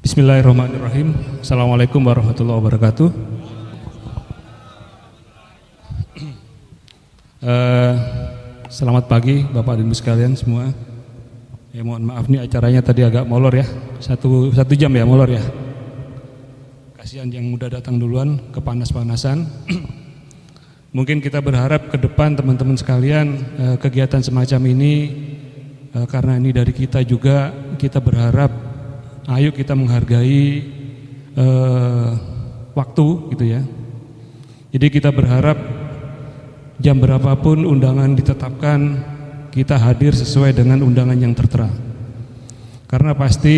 Bismillahirrahmanirrahim. Assalamualaikum warahmatullahi wabarakatuh. Selamat pagi Bapak dan Ibu sekalian semua. Mohon maaf nih acaranya tadi agak molor ya. Satu jam ya molor ya. Kasihan yang udah datang duluan kepanas-panasan. Mungkin kita berharap ke depan teman-teman sekalian kegiatan semacam ini karena ini dari kita juga, kita berharap ayo kita menghargai waktu gitu ya. Jadi kita berharap jam berapapun undangan ditetapkan, kita hadir sesuai dengan undangan yang tertera. Karena pasti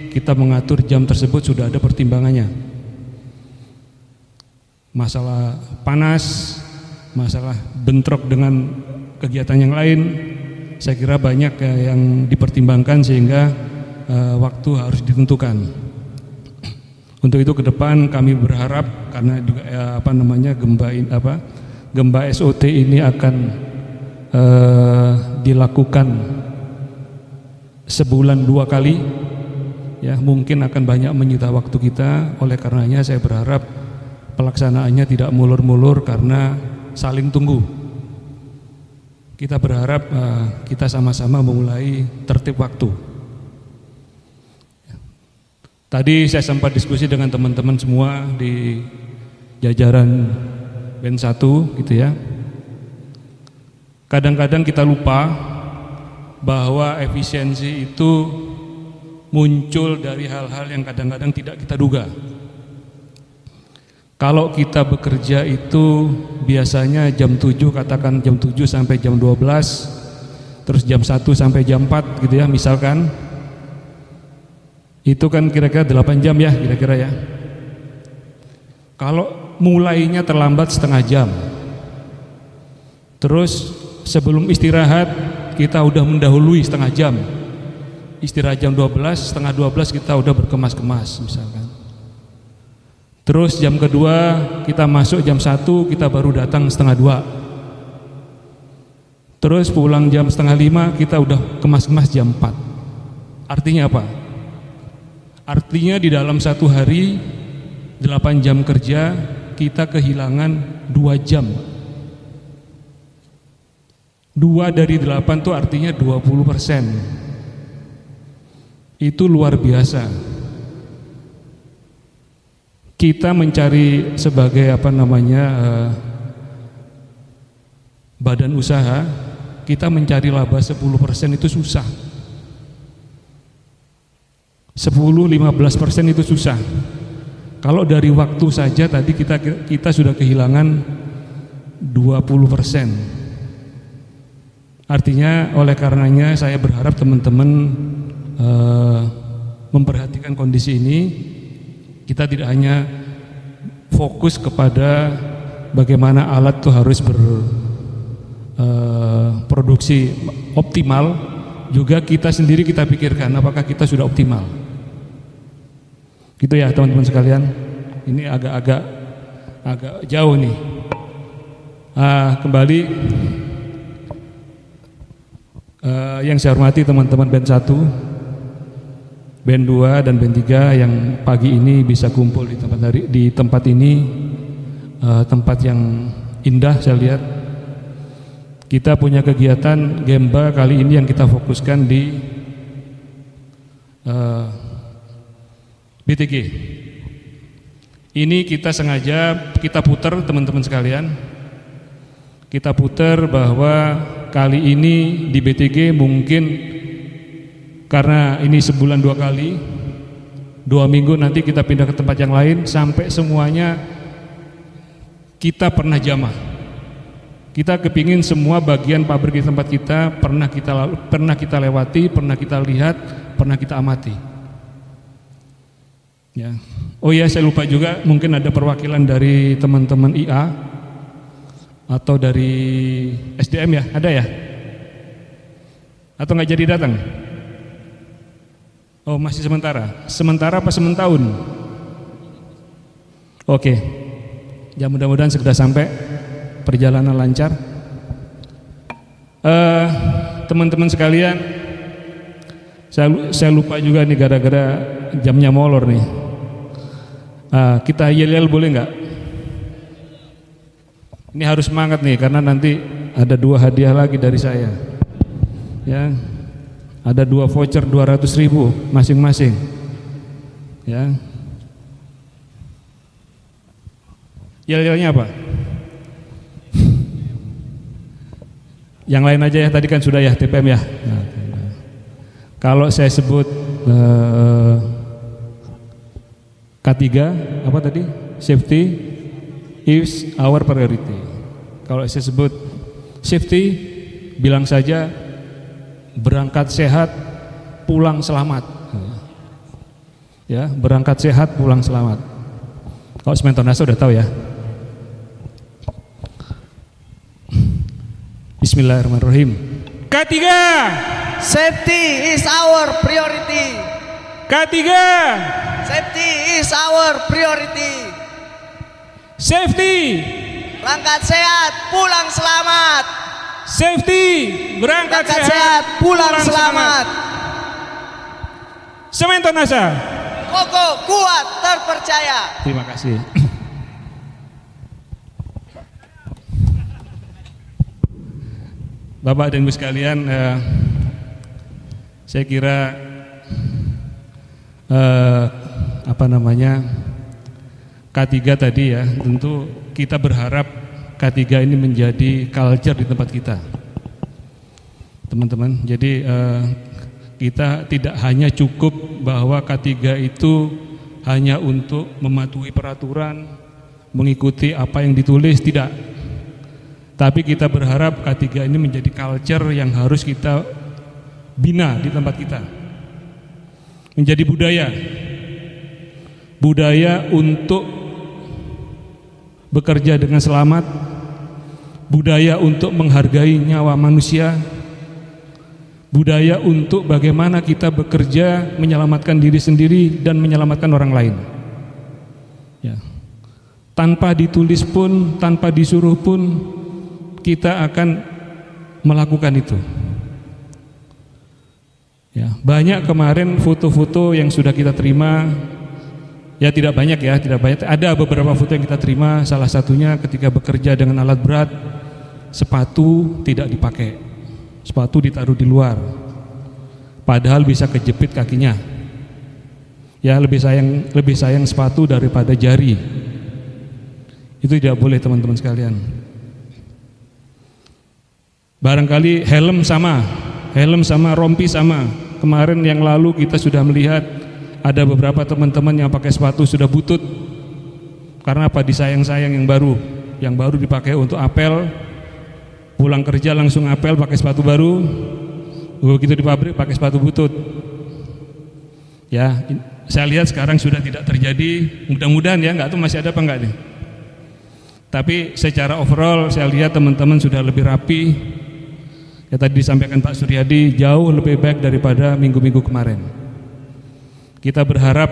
kita mengatur jam tersebut sudah ada pertimbangannya. Masalah panas, masalah bentrok dengan kegiatan yang lain, saya kira banyak yang dipertimbangkan sehingga waktu harus ditentukan. Untuk itu ke depan kami berharap karena juga Gemba SOT ini akan dilakukan sebulan 2 kali ya, mungkin akan banyak menyita waktu kita. Oleh karenanya saya berharap pelaksanaannya tidak mulur-mulur karena saling tunggu. Kita berharap kita sama-sama memulai tertib waktu. Tadi saya sempat diskusi dengan teman-teman semua di jajaran BEN 1 gitu ya. Kadang-kadang kita lupa bahwa efisiensi itu muncul dari hal-hal yang kadang-kadang tidak kita duga. Kalau kita bekerja itu biasanya jam 7, katakan jam 7 sampai jam 12, terus jam 1 sampai jam 4 gitu ya misalkan. Itu kan kira-kira 8 jam ya kira-kira ya. Kalau mulainya terlambat setengah jam, terus sebelum istirahat kita udah mendahului setengah jam, istirahat jam 12, setengah 12 kita udah berkemas-kemas misalkan. Terus jam kedua kita masuk jam 1, kita baru datang setengah 2. Terus pulang jam setengah 5 kita udah kemas-kemas jam 4. Artinya apa? Artinya di dalam satu hari 8 jam kerja kita kehilangan 2 jam. 2 dari 8 itu artinya 20%. Itu luar biasa. Kita mencari sebagai badan usaha, kita mencari laba 10% itu susah. 10-15% itu susah. Kalau dari waktu saja tadi kita sudah kehilangan 20%. Artinya oleh karenanya saya berharap teman-teman memperhatikan kondisi ini. Kita tidak hanya fokus kepada bagaimana alat itu harus berproduksi optimal, juga kita sendiri kita pikirkan apakah kita sudah optimal. Gitu ya teman-teman sekalian. Ini agak jauh nih. Kembali yang saya hormati teman-teman BEN 1, BEN 2 dan BEN 3 yang pagi ini bisa kumpul di tempat ini, tempat yang indah saya lihat. Kita punya kegiatan Gemba kali ini yang kita fokuskan di BTG. Ini kita sengaja kita putar teman-teman sekalian. Kita putar bahwa kali ini di BTG mungkin karena ini sebulan 2 kali, 2 minggu nanti kita pindah ke tempat yang lain sampai semuanya kita pernah jamah. Kita kepingin semua bagian pabrik di tempat kita pernah kita lewati, pernah kita lihat, pernah kita amati. Ya. Oh iya, saya lupa juga, mungkin ada perwakilan dari teman-teman IA atau dari SDM ya, ada ya? Atau nggak jadi datang? Oh masih sementara apa sementahun? Oke, ya mudah-mudahan segera sampai, perjalanan lancar. Teman-teman sekalian, saya lupa juga nih gara-gara jamnya molor nih. Kita yel-yel boleh nggak? Ini harus semangat nih karena nanti ada 2 hadiah lagi dari saya. Ya, ada 2 voucher 200.000 masing-masing. Ya, yel-yelnya apa? Yang lain aja ya, tadi kan sudah ya TPM ya. Nah, kalau saya sebut K3 apa tadi? Safety is our priority. Kalau saya sebut safety, bilang saja berangkat sehat, pulang selamat. Ya, berangkat sehat, pulang selamat. Kalau Sementonasa udah tahu ya. Bismillahirrahmanirrahim. K3, Safety is our priority. K3, Safety is our priority. safety, Berangkat sehat, pulang selamat. safety, berangkat sehat, pulang selamat. Sementonasa. Kokoh, kuat, terpercaya. Terima kasih. Bapak dan Ibu sekalian, saya kira K3 tadi ya, tentu kita berharap K3 ini menjadi culture di tempat kita, teman-teman. Jadi kita tidak hanya cukup bahwa K3 itu hanya untuk mematuhi peraturan, mengikuti apa yang ditulis, tidak. Tapi kita berharap K3 ini menjadi culture yang harus kita bina di tempat kita. Menjadi budaya untuk bekerja dengan selamat, budaya untuk menghargai nyawa manusia, budaya untuk bagaimana kita bekerja menyelamatkan diri sendiri dan menyelamatkan orang lain. Ya. Tanpa ditulis pun, tanpa disuruh pun, kita akan melakukan itu. Ya, banyak kemarin foto-foto yang sudah kita terima. Ya tidak banyak ya, tidak banyak. Ada beberapa foto yang kita terima. Salah satunya ketika bekerja dengan alat berat, sepatu tidak dipakai, sepatu ditaruh di luar, padahal bisa kejepit kakinya. Ya lebih sayang sepatu daripada jari. Itu tidak boleh teman-teman sekalian. Barangkali helm sama rompi sama. Kemarin yang lalu kita sudah melihat ada beberapa teman-teman yang pakai sepatu sudah butut. Karena apa? Disayang-sayang yang baru dipakai untuk apel. Pulang kerja langsung apel pakai sepatu baru. Begitu di pabrik pakai sepatu butut. Ya, saya lihat sekarang sudah tidak terjadi. Mudah-mudahan ya, nggak tahu masih ada apa enggak nih. Tapi secara overall saya lihat teman-teman sudah lebih rapi. Ya, tadi disampaikan Pak Suryadi jauh lebih baik daripada minggu-minggu kemarin. Kita berharap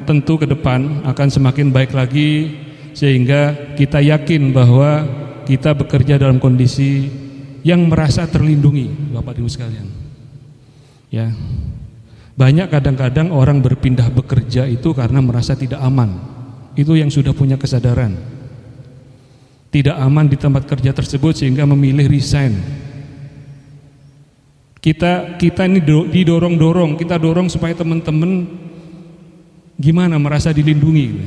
tentu ke depan akan semakin baik lagi sehingga kita yakin bahwa kita bekerja dalam kondisi yang merasa terlindungi, Bapak Ibu sekalian. Ya. Banyak kadang-kadang orang berpindah bekerja itu karena merasa tidak aman. Itu yang sudah punya kesadaran. Tidak aman di tempat kerja tersebut sehingga memilih resign. Kita ini didorong-dorong, kita dorong supaya teman-teman gimana merasa dilindungi.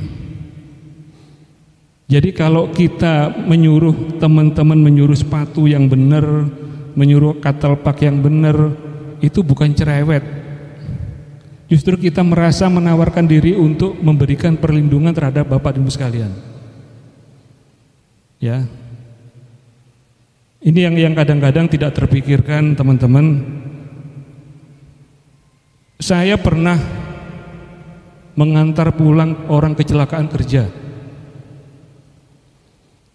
Jadi kalau kita menyuruh teman-teman menyuruh sepatu yang benar, menyuruh katalpak yang benar, itu bukan cerewet. Justru kita merasa menawarkan diri untuk memberikan perlindungan terhadap Bapak dan Ibu sekalian. Ya, ini yang kadang-kadang tidak terpikirkan teman-teman. Saya pernah mengantar pulang orang kecelakaan kerja.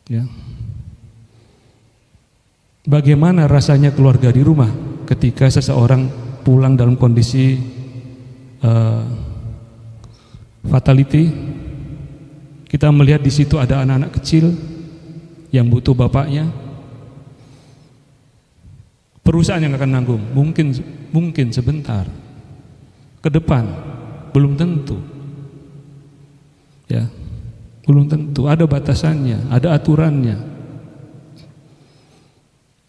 Ya, bagaimana rasanya keluarga di rumah ketika seseorang pulang dalam kondisi fatality? Kita melihat di situ ada anak-anak kecil yang butuh bapaknya. perusahaan yang akan nanggung? Mungkin sebentar. Ke depan belum tentu. Ya. Belum tentu, ada batasannya, ada aturannya.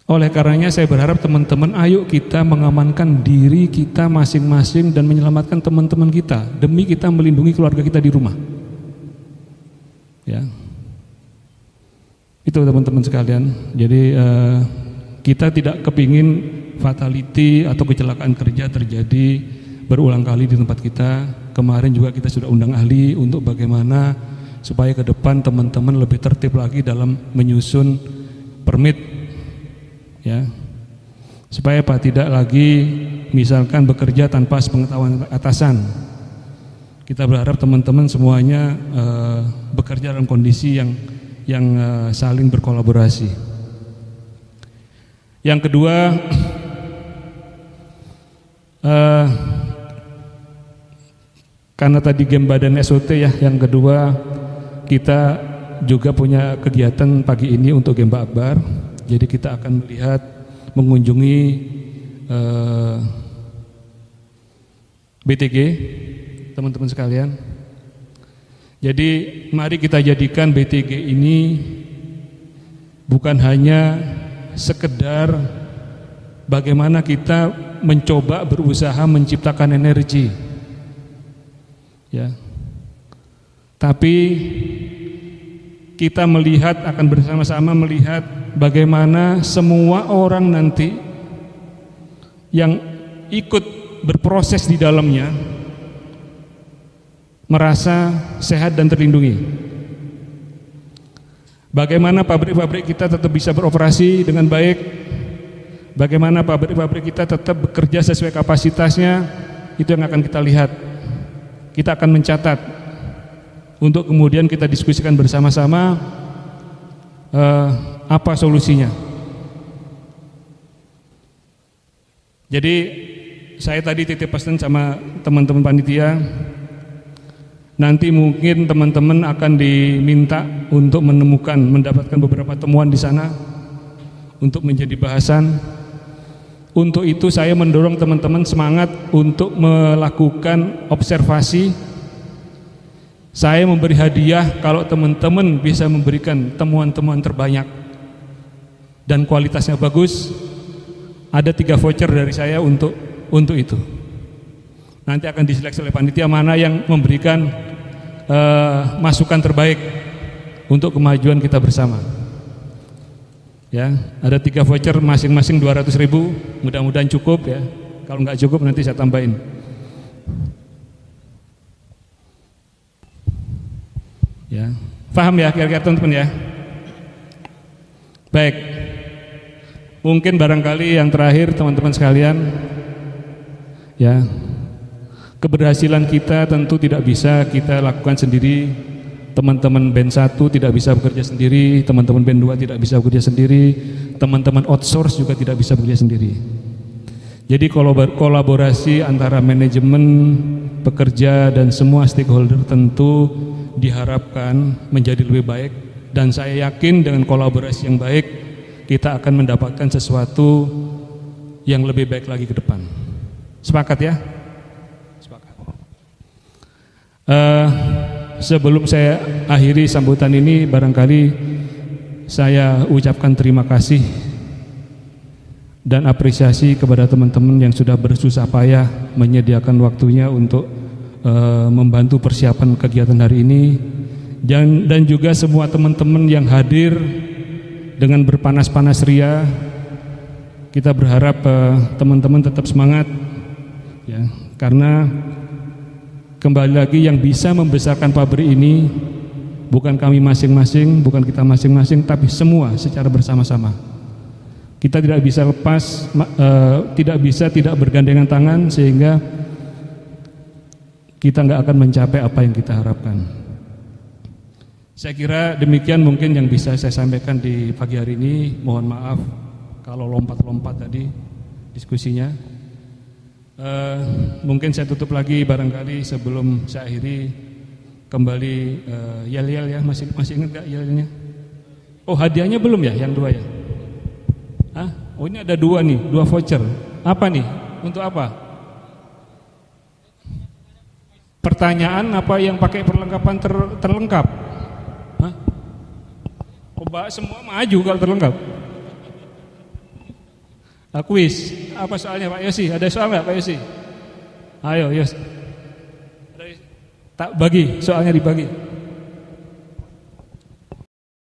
Oleh karenanya saya berharap teman-teman, ayo kita mengamankan diri kita masing-masing dan menyelamatkan teman-teman kita demi kita melindungi keluarga kita di rumah. Ya. Itu teman-teman sekalian. Jadi kita tidak kepingin fatality atau kecelakaan kerja terjadi berulang kali di tempat kita. Kemarin juga kita sudah undang ahli untuk bagaimana supaya ke depan teman-teman lebih tertib lagi dalam menyusun permit, ya, supaya tidak lagi misalkan bekerja tanpa sepengetahuan atasan. Kita berharap teman-teman semuanya bekerja dalam kondisi yang saling berkolaborasi. Yang kedua, karena tadi Gemba dan SOT ya, yang kedua kita juga punya kegiatan pagi ini untuk Gemba Akbar. Jadi kita akan melihat, mengunjungi BTG, teman-teman sekalian. Jadi mari kita jadikan BTG ini bukan hanya sekedar bagaimana kita mencoba berusaha menciptakan energi, ya, tapi kita akan bersama-sama melihat bagaimana semua orang nanti yang ikut berproses di dalamnya merasa sehat dan terlindungi. Bagaimana pabrik-pabrik kita tetap bisa beroperasi dengan baik, bagaimana pabrik-pabrik kita tetap bekerja sesuai kapasitasnya, itu yang akan kita lihat. Kita akan mencatat untuk kemudian kita diskusikan bersama-sama apa solusinya. Jadi saya tadi titip pesan sama teman-teman panitia, nanti mungkin teman-teman akan diminta untuk mendapatkan beberapa temuan di sana untuk menjadi bahasan. Untuk itu saya mendorong teman-teman semangat untuk melakukan observasi. Saya memberi hadiah kalau teman-teman bisa memberikan temuan-temuan terbanyak dan kualitasnya bagus. Ada 3 voucher dari saya untuk itu. Nanti akan diseleksi oleh panitia mana yang memberikan masukan terbaik untuk kemajuan kita bersama. Ya, ada 3 voucher masing-masing 200.000, mudah-mudahan cukup ya. Kalau nggak cukup nanti saya tambahin. Ya, paham ya kira-kira teman-teman ya. Baik, mungkin barangkali yang terakhir teman-teman sekalian, ya, keberhasilan kita tentu tidak bisa kita lakukan sendiri. Teman-teman band 1 tidak bisa bekerja sendiri, teman-teman band 2 tidak bisa bekerja sendiri, teman-teman outsource juga tidak bisa bekerja sendiri. Jadi kolaborasi antara manajemen, pekerja dan semua stakeholder tentu diharapkan menjadi lebih baik, dan saya yakin dengan kolaborasi yang baik kita akan mendapatkan sesuatu yang lebih baik lagi ke depan. Sepakat ya? Sepakat. Sebelum saya akhiri sambutan ini, barangkali saya ucapkan terima kasih dan apresiasi kepada teman-teman yang sudah bersusah payah menyediakan waktunya untuk membantu persiapan kegiatan hari ini, dan juga semua teman-teman yang hadir dengan berpanas-panas ria. Kita berharap teman-teman tetap semangat, ya, karena kembali lagi yang bisa membesarkan pabrik ini bukan kami masing-masing, bukan kita masing-masing, tapi semua secara bersama-sama. Kita tidak bisa lepas, tidak bergandengan tangan, sehingga kita nggak akan mencapai apa yang kita harapkan. Saya kira demikian mungkin yang bisa saya sampaikan di pagi hari ini. Mohon maaf kalau lompat-lompat tadi diskusinya. Mungkin saya tutup lagi barangkali sebelum saya akhiri kembali yel-yel ya, masih ingat gak yel-yelnya? Oh, hadiahnya belum ya, yang 2 ya? Hah? Oh ini ada dua nih, dua voucher. Apa nih? Untuk apa? Pertanyaan apa yang pakai perlengkapan terlengkap? Hah? Coba semua maju kalau terlengkap. Kuis. Apa soalnya Pak Yosi? Ada soal nggak Pak Yosi? Ayo Yos. Tak bagi, soalnya dibagi.